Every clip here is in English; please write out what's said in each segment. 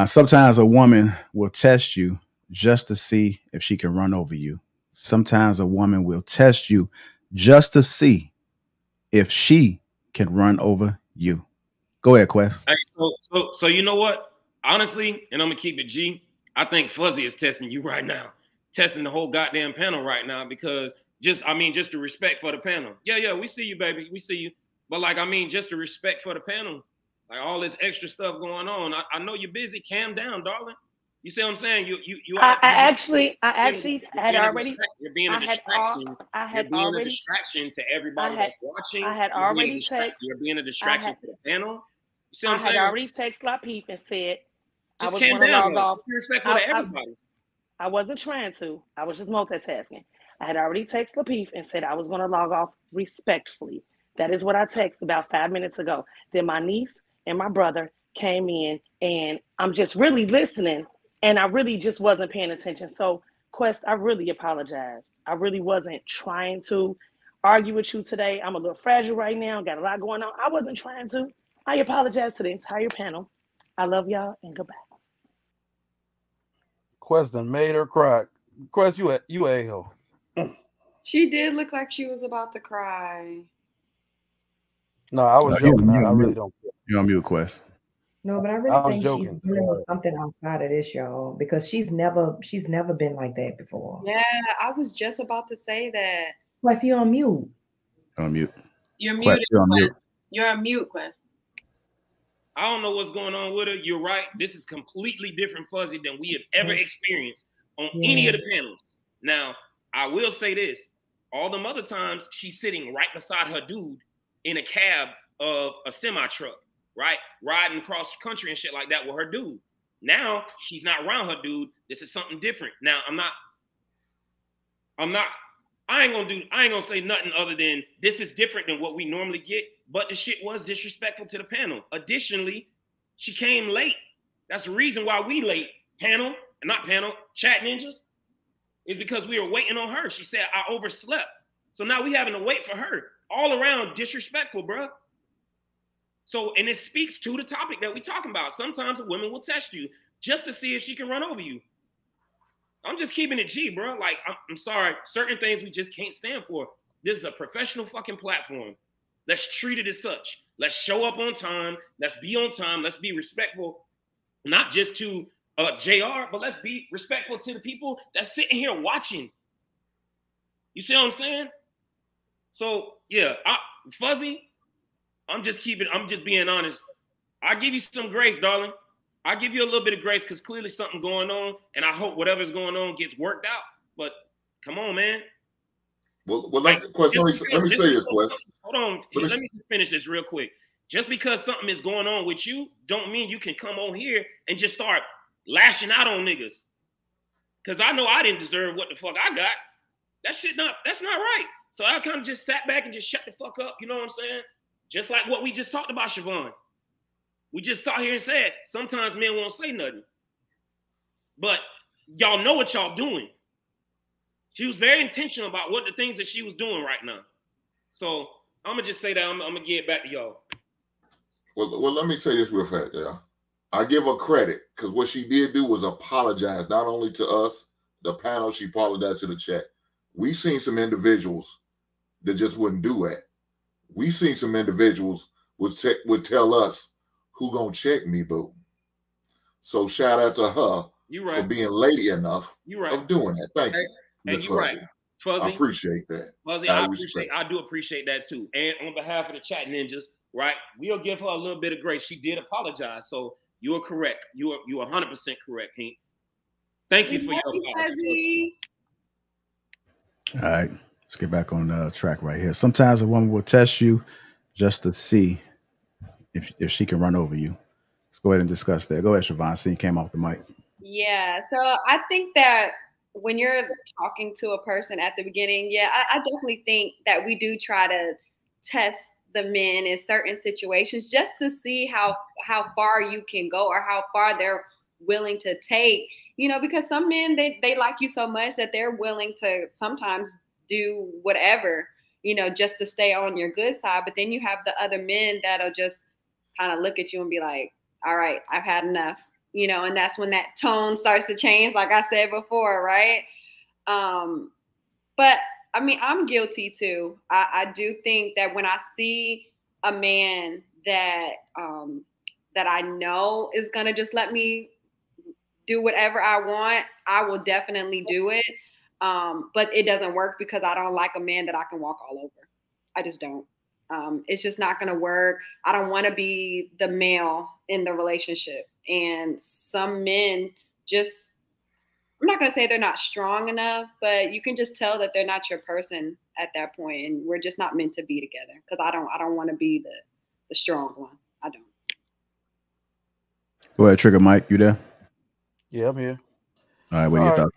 Sometimes a woman will test you just to see if she can run over you. Sometimes a woman will test you just to see if she can run over you. Go ahead, Quest. Hey, so you know what? Honestly, and I'm gonna keep it G. I think Fuzzy is testing you right now, testing the whole goddamn panel right now because just the respect for the panel. Yeah, we see you, baby, we see you. But like just the respect for the panel, like all this extra stuff going on. I know you're busy. Calm down, darling. You see what I'm saying? I actually had already. You're being a distraction. You're being a distraction to everybody that's watching. I had already texted. You're being a distraction to the panel. You see what I'm saying? I had already texted Lapeef and said just I was going to log off. Be respectful to everybody. I wasn't trying to. I was just multitasking. I had already texted Lapeef and said I was going to log off respectfully. That is what I texted about 5 minutes ago. Then my niece and my brother came in, and I'm just really listening, and I really just wasn't paying attention. So, Quest, I really apologize. I really wasn't trying to argue with you today. I'm a little fragile right now. Got a lot going on. I wasn't trying to. I apologize to the entire panel. I love y'all, and goodbye. Quest done made her cry. Quest, you a-hole. She did look like she was about to cry. No, I was joking. I really don't care. You're on mute, Quest. No, but I really think she's dealing with something outside of this, y'all, because she's never been like that before. Yeah, I was just about to say that. Quest, you on mute. On mute. You're muted. You're on mute. You're on mute, Quest. I don't know what's going on with her. You're right. This is completely different Fuzzy than we have ever experienced on any of the panels. Now, I will say this. All them other times, she's sitting right beside her dude in a cab of a semi-truck, right? Riding across the country and shit like that with her dude. Now, she's not around her dude. This is something different. Now, I ain't gonna say nothing other than this is different than what we normally get, but the shit was disrespectful to the panel. Additionally, she came late. That's the reason why we late. Chat ninjas, is because we were waiting on her. She said, I overslept. So now we having to wait for her. All around disrespectful, bro. So, and it speaks to the topic that we talking about. Sometimes a woman will test you just to see if she can run over you. I'm just keeping it G, bro. Like, I'm sorry. Certain things we just can't stand for. This is a professional fucking platform. Let's treat it as such. Let's show up on time. Let's be on time. Let's be respectful, not just to JR, but let's be respectful to the people that's sitting here watching. You see what I'm saying? So, yeah, Fuzzy, I'm just being honest. I give you some grace, darling. I give you a little bit of grace because clearly something going on, and I hope whatever's going on gets worked out. But come on, man. Well, Quest, let me say this, Quest. Hold on. Let me just finish this real quick. Just because something is going on with you, don't mean you can come on here and just start lashing out on niggas. Because I know I didn't deserve what the fuck I got. That's not right. So I kind of just sat back and just shut the fuck up. You know what I'm saying? Just like what we just talked about, Siobhan. We just sat here and said, sometimes men won't say nothing. But y'all know what y'all doing. She was very intentional about what the things that she was doing right now. So I'm going to just say that. I'm going to get back to y'all. Well, let me say this real fast, y'all. I give her credit because what she did do was apologize, not only to us, the panel, she apologized to the chat. We seen some individuals that just wouldn't do that. We seen some individuals would tell us, who gonna check me, boo? So shout out to her for being lady enough of doing that. Thank you. And you're right. Fuzzy, I appreciate that. Fuzzy, I do appreciate that too. And on behalf of the chat ninjas, right, we'll give her a little bit of grace. She did apologize. So you are correct. You are 100% correct, Hank. Thank you for your apology. All right. Let's get back on track right here. Sometimes a woman will test you just to see if she can run over you. Let's go ahead and discuss that. Go ahead, Siobhan. See, you came off the mic. Yeah. So I think that when you're talking to a person at the beginning, I definitely think that we do try to test the men in certain situations just to see how far you can go or how far they're willing to take, because some men, they like you so much that they're willing to sometimes do whatever, just to stay on your good side. But then you have the other men that'll just kind of look at you and be like, all right, I've had enough. you know, and that's when that tone starts to change, like I said before, right? But I mean, I'm guilty too. I do think that when I see a man that that I know is gonna just let me do whatever I want, I will definitely do it. But it doesn't work because I don't like a man that I can walk all over. I just don't. It's just not going to work. I don't want to be the male in the relationship. And some men just, I'm not going to say they're not strong enough, but you can just tell that they're not your person at that point, and we're just not meant to be together. Because I don't want to be the strong one. I don't. Go ahead, Trigger Mike. You there? Yeah, I'm here. All right, what do you thought?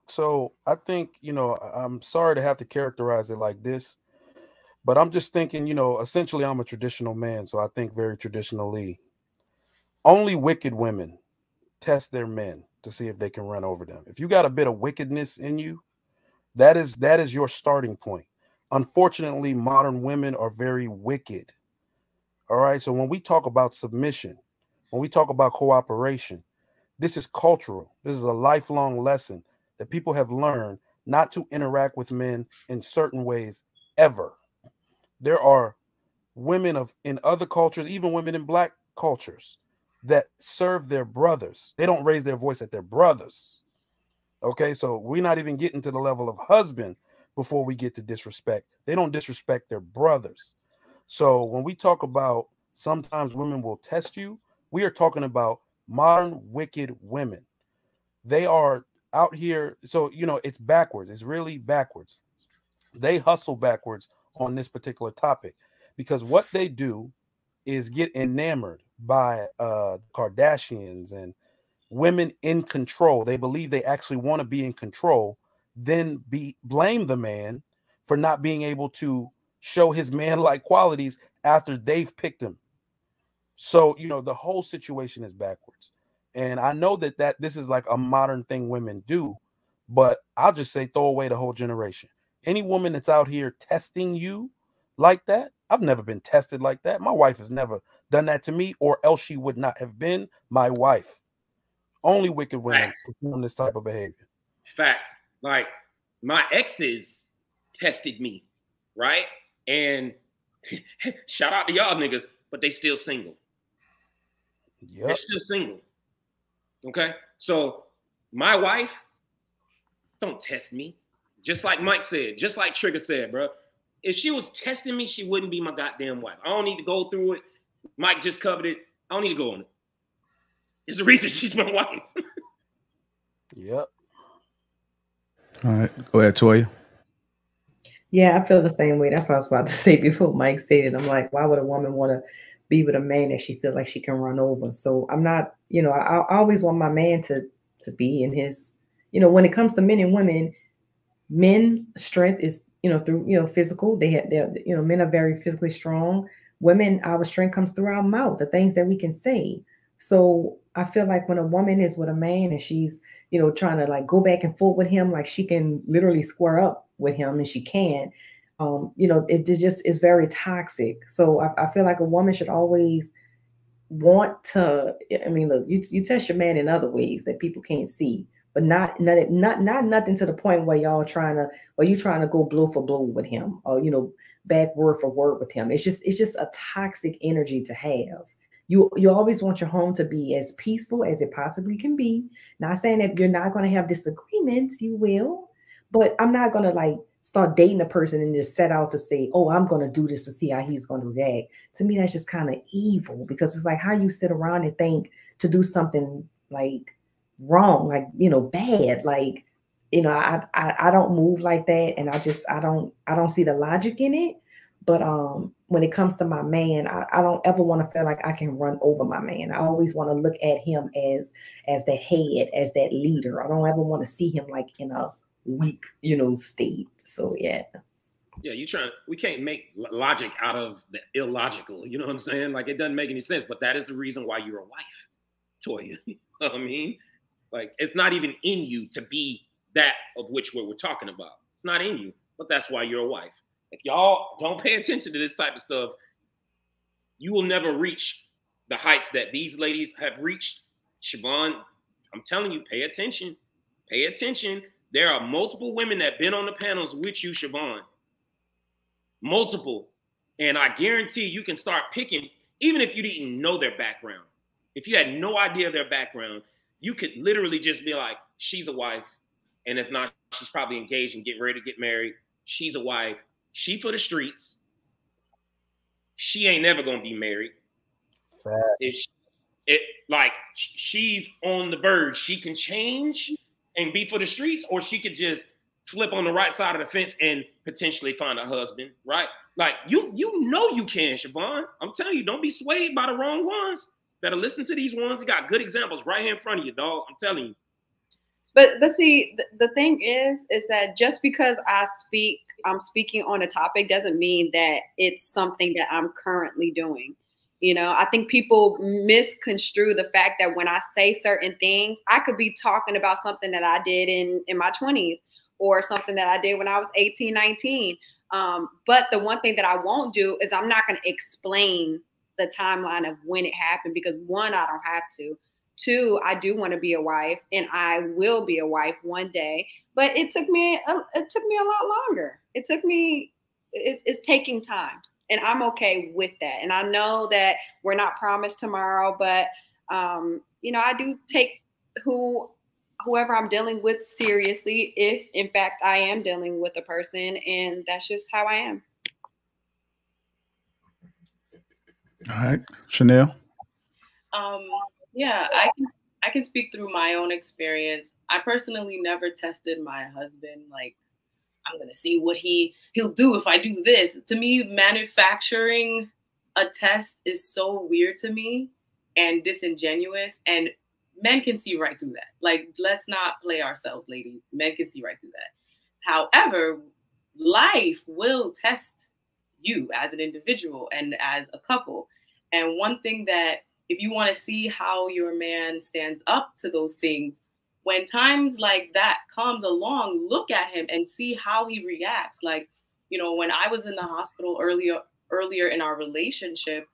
So I think, you know, I'm sorry to have to characterize it like this, but I'm just thinking, you know, essentially I'm a traditional man, so I think very traditionally. Only wicked women test their men to see if they can run over them. If you got a bit of wickedness in you, that is your starting point. Unfortunately, modern women are very wicked. All right. So when we talk about submission, when we talk about cooperation, this is cultural. This is a lifelong lesson that people have learned not to interact with men in certain ways ever. There are women in other cultures, even women in black cultures, that serve their brothers. They don't raise their voice at their brothers. Okay, so we're not even getting to the level of husband before we get to disrespect. They don't disrespect their brothers. So when we talk about sometimes women will test you, we are talking about modern wicked women. They are out here. So, you know, it's backwards. It's really backwards. They hustle backwards on this particular topic because what they do is get enamored by Kardashians and women in control. They believe they actually want to be in control, then blame the man for not being able to show his man-like qualities after they've picked him. So, you know, the whole situation is backwards. And I know that this is like a modern thing women do, but I'll just say throw away the whole generation. Any woman that's out here testing you like that, I've never been tested like that. My wife has never done that to me, or else she would not have been my wife. Only wicked women perform this type of behavior. Facts. Like my exes tested me, right? And shout out to y'all niggas, but they still single. Yep. They're still single. Okay? So my wife, don't test me. Just like Mike said, just like Trigger said, bro. If she was testing me, she wouldn't be my goddamn wife. I don't need to go through it. Mike just covered it. I don't need to go on it. There's a reason she's my wife. Yep. All right. Go ahead, Toya. Yeah, I feel the same way. That's what I was about to say before Mike said it. I'm like, why would a woman want to be with a man that she feels like she can run over? So I'm not, you know, I always want my man to be in his, you know, when it comes to men and women, men strength is, you know, through, you know, physical. They're, you know, men are very physically strong. Women, our strength comes through our mouth, the things that we can say. So I feel like when a woman is with a man and she's, you know, trying to like go back and forth with him, like she can literally square up with him, and she can, you know, it just is very toxic. So I feel like a woman should always want to, I mean, look, you test your man in other ways that people can't see, but not nothing to the point where you trying to go blow for blow with him, or, you know, back word for word with him. It's just a toxic energy to have. You always want your home to be as peaceful as it possibly can be. Not saying that you're not going to have disagreements, you will, but I'm not going to like start dating a person and just set out to say, oh, I'm going to do this to see how he's going to react. To me, that's just kind of evil, because it's like how you sit around and think to do something like wrong, like, you know, bad. Like, you know, I don't move like that. And I don't see the logic in it. But when it comes to my man, I don't ever want to feel like I can run over my man. I always want to look at him as the head, as that leader. I don't ever want to see him like in a weak, you know, state. So yeah. Yeah, we can't make logic out of the illogical. You know what I'm saying? Like, it doesn't make any sense, but that is the reason why you're a wife, Toya. You know what I mean? Like, it's not even in you to be that of which we're talking about. It's not in you, but that's why you're a wife. If y'all don't pay attention to this type of stuff, you will never reach the heights that these ladies have reached Siobhan, I'm telling you, pay attention. Pay attention. There are multiple women that been on the panels with you, Siobhan. Multiple. And I guarantee you can start picking, even if you didn't know their background. If you had no idea their background, you could literally just be like, she's a wife. And if not, she's probably engaged and getting ready to get married. She's a wife. She for the streets. She ain't never gonna be married. She's on the verge. She can change and be for the streets, or she could just flip on the right side of the fence and potentially find a husband, right? Like you know you can, Siobhan. I'm telling you, don't be swayed by the wrong ones. Better listen to these ones. You got good examples right here in front of you, dog. I'm telling you. But see, the thing is that just because I'm speaking on a topic doesn't mean that it's something that I'm currently doing. You know, I think people misconstrue the fact that when I say certain things, I could be talking about something that I did in my 20s or something that I did when I was 18, 19. But the one thing that I won't do is I'm not going to explain the timeline of when it happened, because one, I don't have to. Two, I do want to be a wife, and I will be a wife one day. But it took me a lot longer. It's taking time, and I'm okay with that. And I know that we're not promised tomorrow, but you know, I do take whoever I'm dealing with seriously, if in fact I am dealing with a person, and that's just how I am. All right, Chanel. Yeah, I can speak through my own experience. I personally never tested my husband. Like, I'm gonna see what he'll do if I do this. To me, manufacturing a test is so weird to me and disingenuous, and men can see right through that. Like, let's not play ourselves, ladies. Men can see right through that. However, life will test you as an individual and as a couple. And one thing that, if you want to see how your man stands up to those things, when times like that comes along, look at him and see how he reacts. Like, you know, when I was in the hospital earlier in our relationship,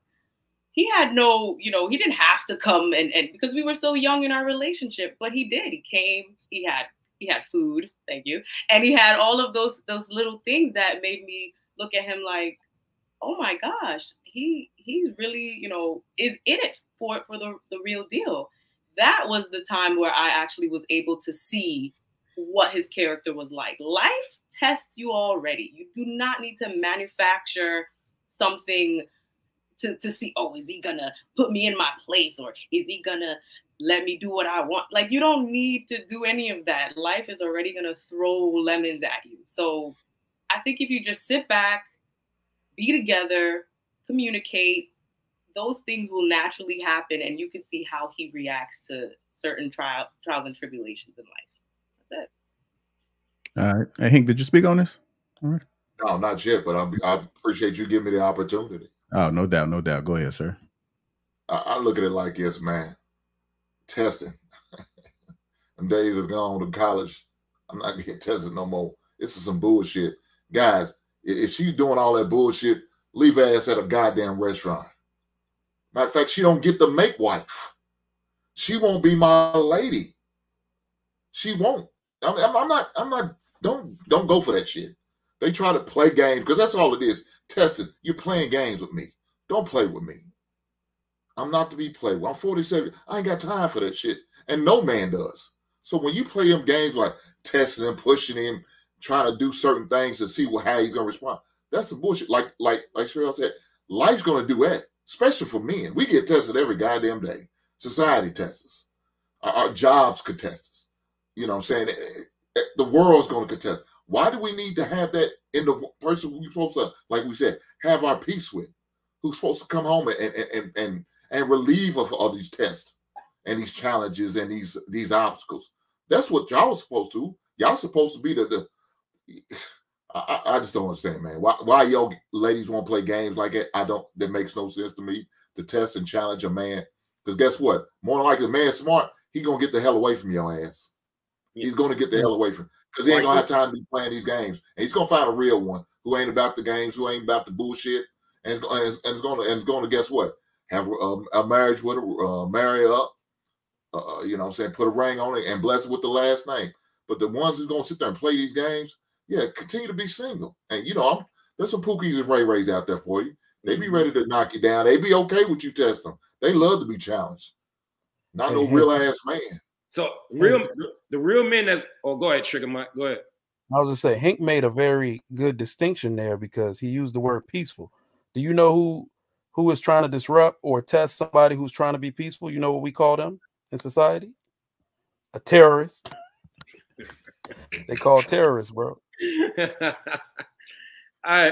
he had no, you know, he didn't have to come and because we were so young in our relationship, but he did. He came, he had food, thank you. And he had all of those little things that made me look at him like, oh my gosh, he really, you know, is in it for the real deal. That was the time where I actually was able to see what his character was like. Life tests you already. You do not need to manufacture something to see, oh, is he gonna put me in my place, or is he gonna let me do what I want? Like, you don't need to do any of that. Life is already gonna throw lemons at you. So I think if you just sit back, be together, communicate, those things will naturally happen, and you can see how he reacts to certain trials and tribulations in life. That's it. All right. Hey, Hank, did you speak on this? All right. No, not yet, but I appreciate you giving me the opportunity. Oh, no doubt, no doubt. Go ahead, sir. I look at it like this, man. Testing. Them days are gone to college. I'm not getting tested no more. This is some bullshit. Guys, if she's doing all that bullshit, leave her ass at a goddamn restaurant. Matter of fact, she don't get to make wife. She won't be my lady. She won't. I'm not, don't go for that shit. They try to play games, because that's all it is. Testing. You're playing games with me. Don't play with me. I'm not to be played with. I'm 47. I ain't got time for that shit. And no man does. So when you play them games like testing him, pushing him, trying to do certain things to see how he's gonna respond, that's the bullshit. Like Sherelle said, life's gonna do that, especially for men. We get tested every goddamn day. Society tests us. Our jobs could test us. You know what I'm saying? The world's gonna contest. Why do we need to have that in the person we're supposed to, like we said, have our peace with, who's supposed to come home and relieve us of all these tests and these challenges and these obstacles? That's what y'all are supposed to. Y'all supposed to be the I just don't understand, man. Why y'all ladies want to play games like that? That makes no sense to me, to test and challenge a man. Because guess what? More than likely, a man's smart, he gonna get the hell away from your ass. He's gonna get the hell away from, because he ain't gonna have time to be playing these games. And he's gonna find a real one who ain't about the games, who ain't about the bullshit, and is gonna guess what? Have a marriage with her, marry her up, you know what I'm saying, put a ring on it and bless it with the last name. But the ones that's gonna sit there and play these games, yeah, continue to be single. And you know, there's some Pookies and Ray Rays out there for you. They be ready to knock you down. They be okay with you test them. They love to be challenged. Not no real ass man. So the real men that's go ahead, Trigger Mike. Go ahead. I was just saying, Hank made a very good distinction there because he used the word peaceful. Do you know who is trying to disrupt or test somebody who's trying to be peaceful? You know what we call them in society? A terrorist. They call terrorists, bro. All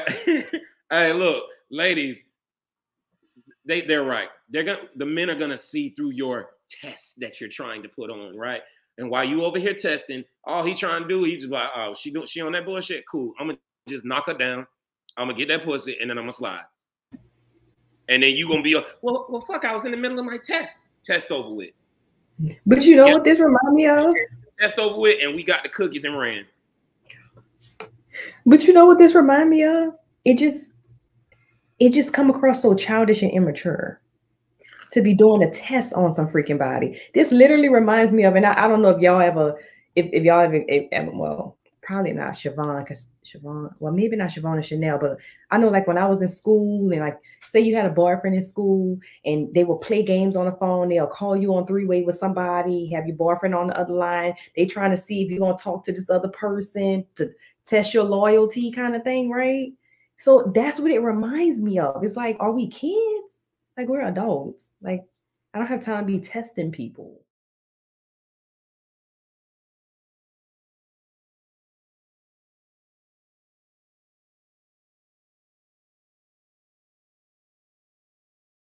right, look, ladies, they're right. The men are gonna see through your test that you're trying to put on, right? And while you over here testing, all he trying to do, he just like, oh, she on that bullshit. Cool. I'm gonna just knock her down. I'm gonna get that pussy, and then I'm gonna slide. And then you gonna be well, fuck, I was in the middle of my test. Test over with. But you know what this reminds me of? Test over with, and we got the cookies and ran. But you know what this reminds me of? It just come across so childish and immature to be doing a test on some freaking body. This literally reminds me of, and I don't know if y'all ever, if y'all ever, well, probably not Siobhan, because Siobhan, well, maybe not Siobhan and Chanel, but I know like when I was in school and like, say you had a boyfriend in school and they will play games on the phone, they'll call you on three-way with somebody, have your boyfriend on the other line, they trying to see if you're going to talk to this other person to test your loyalty kind of thing, right? So that's what it reminds me of. It's like, are we kids? Like we're adults. Like I don't have time to be testing people.